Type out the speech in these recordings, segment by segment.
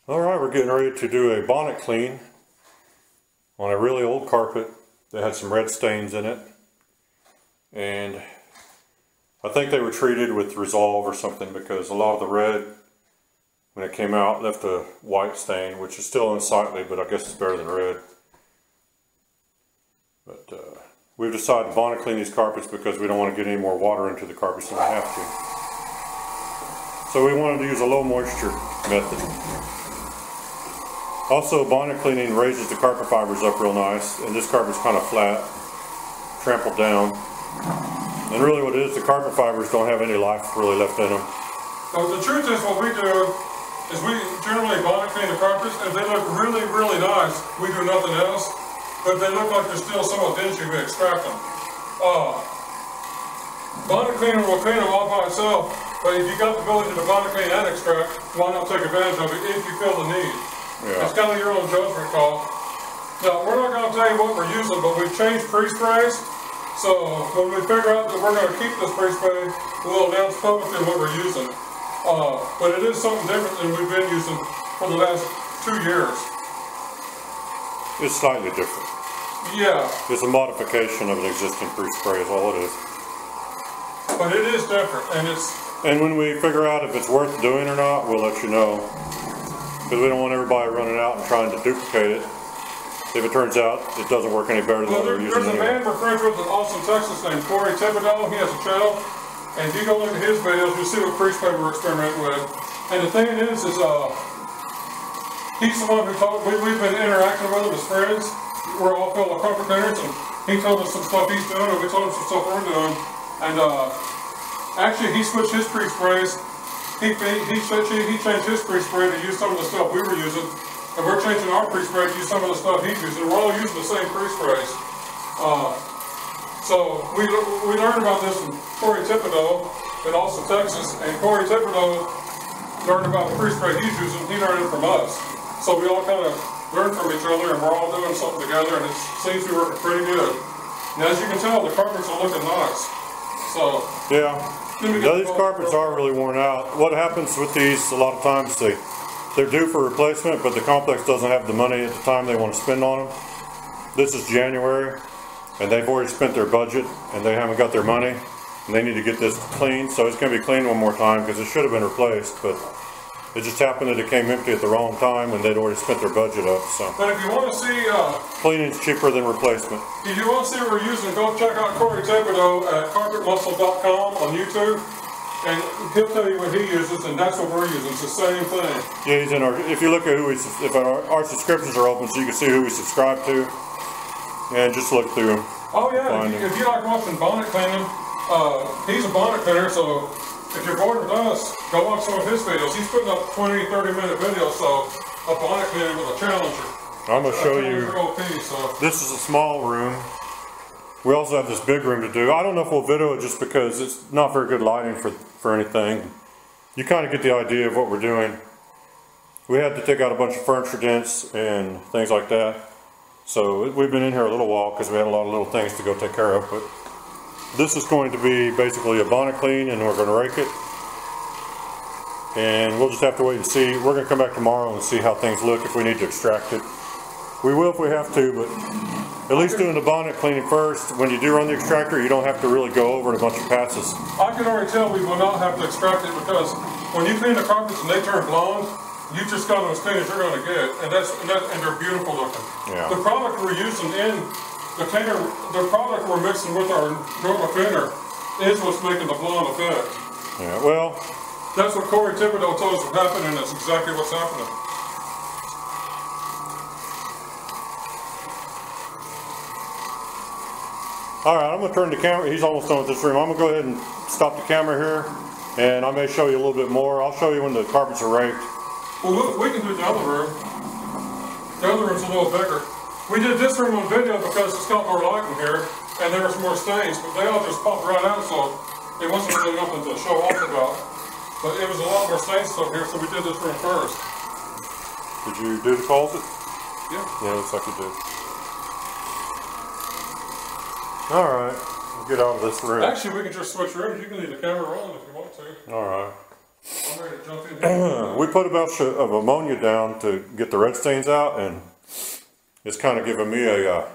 Alright, we're getting ready to do a bonnet clean on a really old carpet that had some red stains in it. And I think they were treated with Resolve or something, because a lot of the red, when it came out, left a white stain, which is still unsightly, but I guess it's better than red. But we've decided to bonnet clean these carpets because we don't want to get any more water into the carpets than we have to. So we wanted to use a low moisture method. Also, bonnet cleaning raises the carpet fibers up real nice, and this carpet's kind of flat, trampled down. And really what it is, the carpet fibers don't have any life really left in them. So the truth is, what we do is we generally bonnet clean the carpets, and they look really, really nice. We do nothing else, but they look like they're still somewhat dingy. We extract them. Bonnet cleaner will clean them all by itself, but if you got the ability to bonnet clean and extract, why not take advantage of it if you feel the need? Yeah. It's kind of your own judgment call. Now, we're not going to tell you what we're using, but we've changed pre-sprays. So when we figure out that we're going to keep this pre-spray, we'll announce publicly what we're using. But it is something different than we've been using for the last 2 years. It's slightly different. Yeah. It's a modification of an existing pre-spray is all it is. But it is different, and it's... And when we figure out if it's worth doing or not, we'll let you know. Because we don't want everybody running out and trying to duplicate it. If it turns out it doesn't work any better than what we're using. There's a man we're friends with in Austin, Texas named Cory. Thibodaux. He has a channel. And if you go look at his videos, you'll see what pre-spray we're experimenting with. And the thing is he's the one who told, we've been interacting with him as friends. We're all fellow carpet cleaners, and he told us some stuff he's doing, and we told him some stuff we're doing. And actually, he switched his pre-sprays. He changed his pre-spray to use some of the stuff we were using, and we're changing our pre-spray to use some of the stuff he's using. We're all using the same pre-sprays. So we learned about this from Cory Thibodaux in Austin, Texas, and Cory Thibodaux learned about the pre-spray he's using. He learned it from us. So we all kind of learned from each other, and we're all doing something together, and it seems to be working pretty good. And as you can tell, the carpets are looking nice. So yeah. These carpets are really worn out. What happens with these, a lot of times they're due for replacement, but the complex doesn't have the money at the time they want to spend on them. This is January, and they've already spent their budget, and they haven't got their money, and they need to get this cleaned. So it's going to be cleaned one more time because it should have been replaced, but it just happened that it came empty at the wrong time when they'd already spent their budget up. So. But if you want to see... cleaning's cheaper than replacement. If you want to see what we're using, go check out Cory Thibodaux at carpetmuscle.com on YouTube, and he'll tell you what he uses, and that's what we're using. It's the same thing. Yeah, he's in our... If you look at who if our subscriptions are open, so you can see who we subscribe to, and just look through them. Oh yeah, if you like watching bonnet cleaning, he's a bonnet cleaner, so... If you're bored with us, go watch some of his videos. He's putting up 20, 30-minute videos, so a bonnet cleaning with a Challenger. I'm going to show you. This is a small room. We also have this big room to do. I don't know if we'll video it just because it's not very good lighting for anything. You kind of get the idea of what we're doing. We had to take out a bunch of furniture dents and things like that. So we've been in here a little while because we had a lot of little things to go take care of. But this is going to be basically a bonnet clean, and we're going to rake it. And we'll just have to wait and see. We're going to come back tomorrow and see how things look if we need to extract it. We will if we have to, but at least doing the bonnet cleaning first. When you do run the extractor, you don't have to really go over in a bunch of passes. I can already tell we will not have to extract it, because when you clean the carpets and they turn blonde, you just got them as clean as you're going to get, and they're beautiful looking. Yeah. The product we're using in the cleaner, the product we're mixing with our normal cleaner is what's making the blonde effect. Yeah, well, that's what Cory Thibodaux told us would happen, and that's exactly what's happening. Alright, I'm going to turn the camera. He's almost done with this room. I'm going to go ahead and stop the camera here, and I may show you a little bit more. I'll show you when the carpets are raked. Well, we can do the other room. The other room's a little bigger. We did this room on video because it's got more light in here, and there was more stains, but they all just popped right out, so it wasn't really nothing to show off about. But it was a lot more stains up here, so we did this room first. Did you do the closet? Yeah. Yeah, looks like you did. Alright, we'll get out of this room. Actually, we can just switch rooms. You can leave the camera on if you want to. Alright. I'm ready to jump in here. We put a bunch of ammonia down to get the red stains out, and it's kind of giving me a, yeah,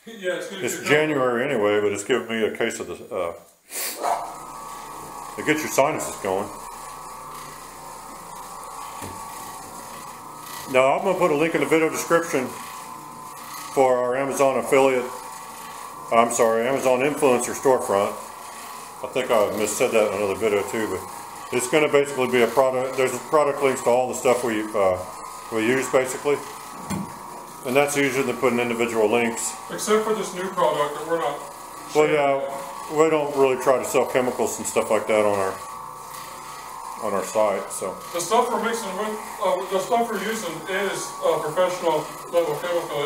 it's January anyway, but it's giving me a case of the, it gets your sinuses going. Now I'm going to put a link in the video description for our Amazon affiliate, I'm sorry, Amazon influencer storefront. I think I missaid that in another video too, but it's going to basically be a product, there's product links to all the stuff we use basically. And that's easier than putting individual links. Except for this new product that we're not. Well, yeah, we don't really try to sell chemicals and stuff like that on our site. So the stuff we're mixing with, the stuff we're using is professional level chemical.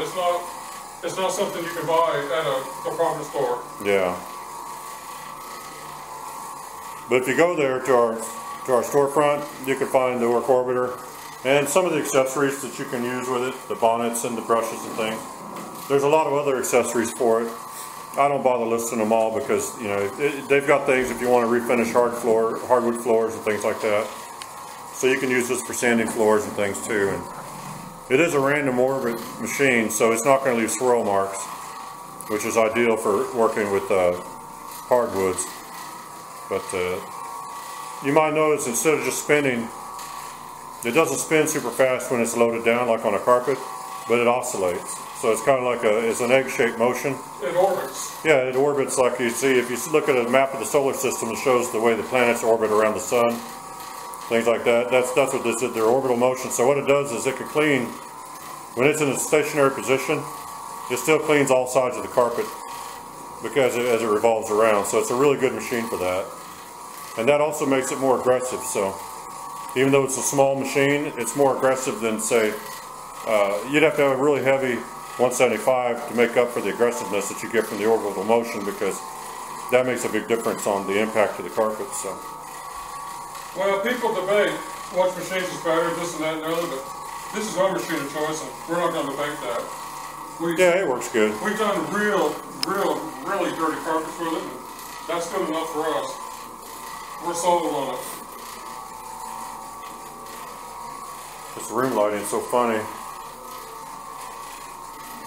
It's not something you can buy at a department store. Yeah. But if you go there to our storefront, you can find the Oreck Orbiter and some of the accessories that you can use with it, the bonnets and the brushes and things. There's a lot of other accessories for it. I don't bother listing them all because, you know, they've got things if you want to refinish hardwood floors and things like that. So you can use this for sanding floors and things too. And it is a random orbit machine, so it's not going to leave swirl marks, which is ideal for working with hardwoods. But you might notice instead of just spinning, it doesn't spin super fast when it's loaded down like on a carpet, but it oscillates. So it's kind of like it's an egg-shaped motion. It orbits. Yeah, it orbits like you see. If you look at a map of the solar system, it shows the way the planets orbit around the sun, things like that. That's what this is, their orbital motion. So what it does is it can clean, when it's in a stationary position, it still cleans all sides of the carpet because as it revolves around. So it's a really good machine for that. And that also makes it more aggressive. So even though it's a small machine, it's more aggressive than, say, you'd have to have a really heavy 175 to make up for the aggressiveness that you get from the orbital motion, because that makes a big difference on the impact of the carpet. So, well, people debate which machines is better, this and that and the other, but this is our machine of choice, and we're not going to debate that. Yeah, it works good. We've done really dirty carpets with it, and that's good enough for us. We're sold on it. This room lighting is so funny.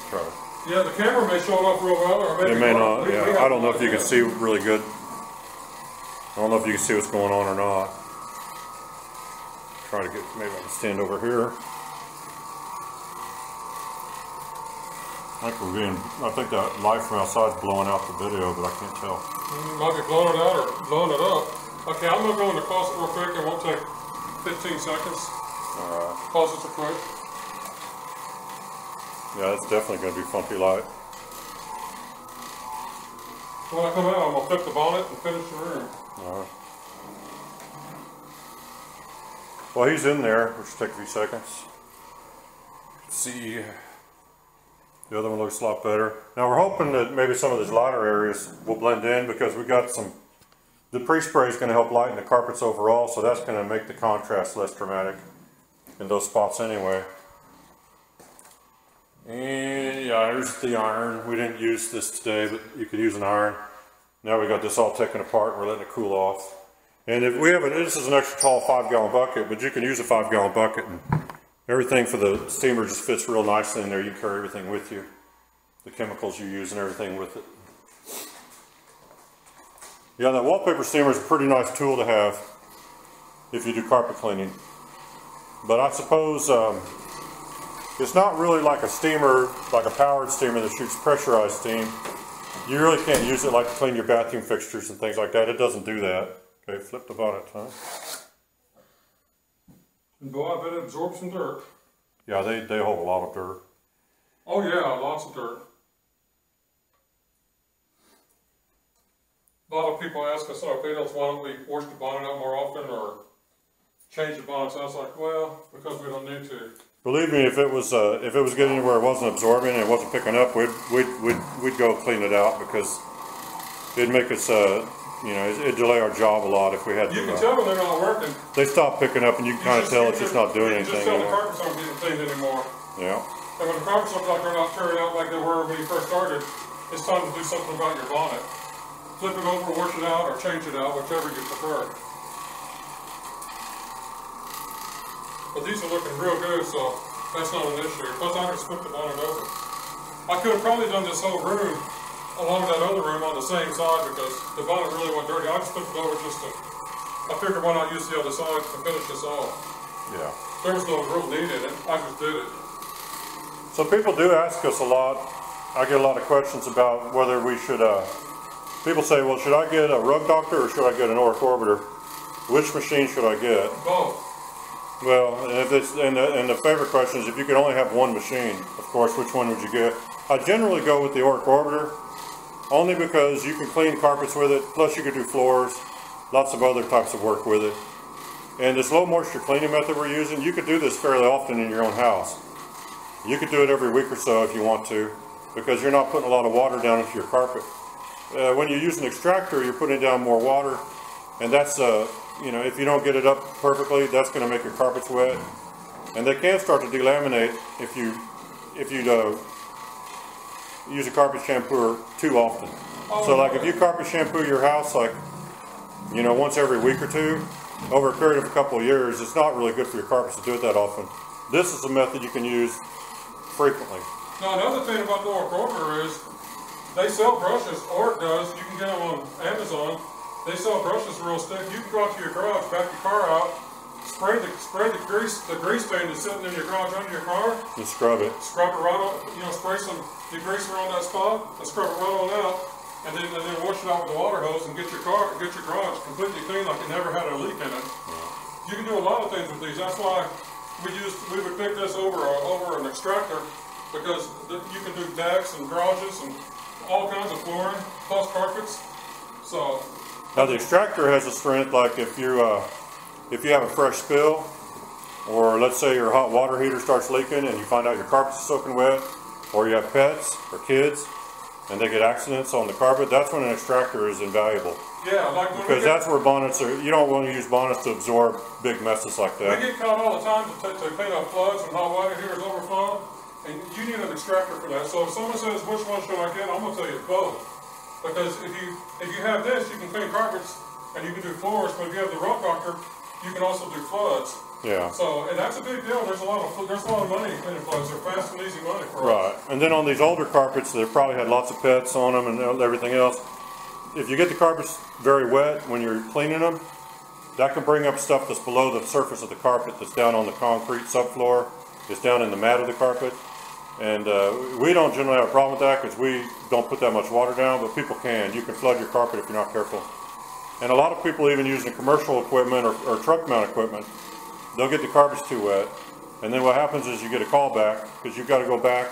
Try. Yeah, the camera may show it off real well, or maybe it may not. Yeah, I don't know if you can see really good. I don't know if you can see what's going on or not. Try to get, maybe I can stand over here. I think that light from outside is blowing out the video, but I can't tell. Might be blowing it out or blowing it up. Okay, I'm going to go in the closet real quick. It won't take 15 seconds. Alright. Closets are quick. Yeah, it's definitely going to be funky light. When I come out, I'm going to flip the bonnet and finish the room. Alright. Well, he's in there, which will take a few seconds. See, the other one looks a lot better. Now we're hoping that maybe some of these lighter areas will blend in, because we got some, the pre-spray is going to help lighten the carpets overall, so that's going to make the contrast less dramatic in those spots anyway. And yeah, here's the iron. We didn't use this today, but you could use an iron. Now we got this all taken apart and we're letting it cool off. And if we have this is an extra tall 5-gallon bucket, but you can use a 5-gallon bucket, and everything for the steamer just fits real nicely in there. You can carry everything with you, the chemicals you use and everything with it. Yeah, that wallpaper steamer is a pretty nice tool to have if you do carpet cleaning. But I suppose it's not really like a steamer, like a powered steamer that shoots pressurized steam. You really can't use it like to clean your bathroom fixtures and things like that. It doesn't do that. Okay, flip the bonnet, huh? And boy, I bet it absorbs some dirt. Yeah, they hold a lot of dirt. Oh yeah, lots of dirt. A lot of people ask us on our videos, why don't we wash the bonnet out more often or change the bonnets? I was like, well, because we don't need to. Believe me, if it was getting where it wasn't absorbing and it wasn't picking up, we'd go clean it out, because it'd make us you know, it'd delay our job a lot if we had to. You can tell when they're not working. They stop picking up, and you can kind of tell it's just not doing anything. You just tell the carpets aren't getting cleaned anymore. Yeah. And when the carpets look like they're not turning out like they were when you first started, it's time to do something about your bonnet. Flip it over, wash it out, or change it out, whichever you prefer. but these are looking real good, so that's not an issue. Plus I just flipped the bonnet over. I could have probably done this whole room along that other room on the same side because the bonnet really went dirty. I just flipped it over just to, I figured why not use the other side to finish this off. Yeah. There was no real need in it, I just did it. So people do ask us a lot, I get a lot of questions about whether we should, people say, well, should I get a rug doctor or should I get an Oreck Orbiter? Which machine should I get? Both. Well, if it's, and the favorite question is if you could only have one machine, of course, which one would you get? I generally go with the Oreck Orbiter, only because you can clean carpets with it, plus you can do floors, lots of other types of work with it. And this low moisture cleaning method we're using, you could do this fairly often in your own house. You could do it every week or so if you want to, because you're not putting a lot of water down into your carpet. When you use an extractor, you're putting down more water, and that's, you know, if you don't get it up perfectly, that's going to make your carpets wet. And they can start to delaminate if you use a carpet shampooer too often. So like if you carpet shampoo your house like, you know, once every week or two, over a period of a couple of years, it's not really good for your carpets to do it that often. This is a method you can use frequently. Now another thing about the Oreck Orbiter is they sell brushes, Oreck does, you can get them on Amazon. They sell brushes real stiff. You can go out to your garage, back your car out, spray the grease stain that's sitting in your garage under your car. And scrub it. Scrub it right on, you know, spray some degreaser on that spot, and scrub it right on out, and then wash it out with the water hose and get your garage completely clean like it never had a leak in it. Yeah. You can do a lot of things with these. That's why we would pick this over an extractor, because you can do decks and garages and all kinds of flooring, plus carpets. So. Now the extractor has a strength like if you have a fresh spill, or let's say your hot water heater starts leaking and you find out your carpet's soaking wet, or you have pets or kids and they get accidents on the carpet, that's when an extractor is invaluable. Yeah, like because that's where bonnets are. You don't want to use bonnets to absorb big messes like that. We get caught all the time to clean up floods when hot water heaters overflow, and you need an extractor for that. So if someone says which one should I get, I'm gonna tell you both. Because if you have this, you can clean carpets and you can do floors, but if you have the rug doctor, you can also do floods. Yeah. So, and that's a big deal. There's a lot of money in cleaning floods. They're fast and easy money for us. Right. And then on these older carpets, they probably had lots of pets on them and everything else. If you get the carpets very wet when you're cleaning them, that can bring up stuff that's below the surface of the carpet, that's down on the concrete subfloor. It's down in the mat of the carpet. And we don't generally have a problem with that because we don't put that much water down, but people can. You can flood your carpet if you're not careful. And a lot of people even using commercial equipment or truck mount equipment, they'll get the carpets too wet. And then what happens is you get a call back because you've got to go back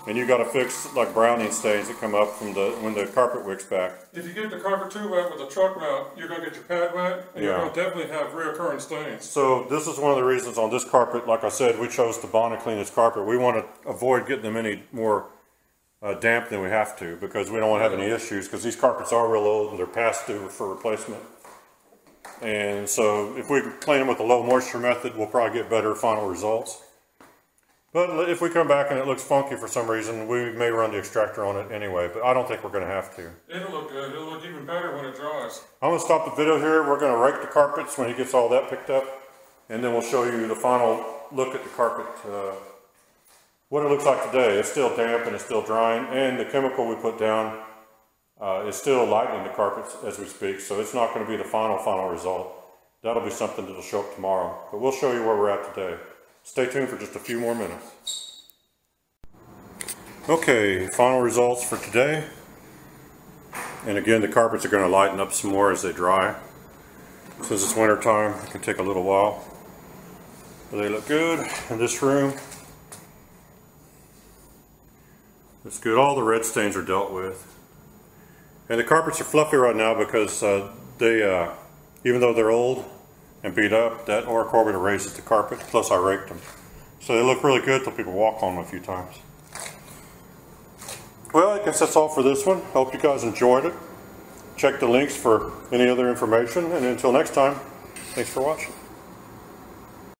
and you've got to fix like browning stains that come up from when the carpet wicks back. If you get the carpet too wet with a truck mount, you're going to get your pad wet and you're going to definitely have reoccurring stains. So this is one of the reasons on this carpet, like I said, we chose to Bonnet clean this carpet. We want to avoid getting them any more damp than we have to because we don't want to have any issues because these carpets are real old and they're past due for replacement. And so if we clean them with a low moisture method, we'll probably get better final results. But if we come back and it looks funky for some reason, we may run the extractor on it anyway, but I don't think we're going to have to. It'll look good. It'll look even better when it dries. I'm going to stop the video here. We're going to rake the carpets when he gets all that picked up, and then we'll show you the final look at the carpet, what it looks like today. It's still damp and it's still drying, and the chemical we put down is still lightening the carpets as we speak, so it's not going to be the final result. That'll be something that'll show up tomorrow, but we'll show you where we're at today. Stay tuned for just a few more minutes. Okay, final results for today. And again, the carpets are going to lighten up some more as they dry. Since it's winter time, it can take a little while. But they look good in this room. It's good. All the red stains are dealt with. And the carpets are fluffy right now because even though they're old and beat up, that Oreck Orbiter raises the carpet, plus I raked them. So they look really good till people walk on them a few times. Well, I guess that's all for this one. Hope you guys enjoyed it. Check the links for any other information, and until next time, thanks for watching.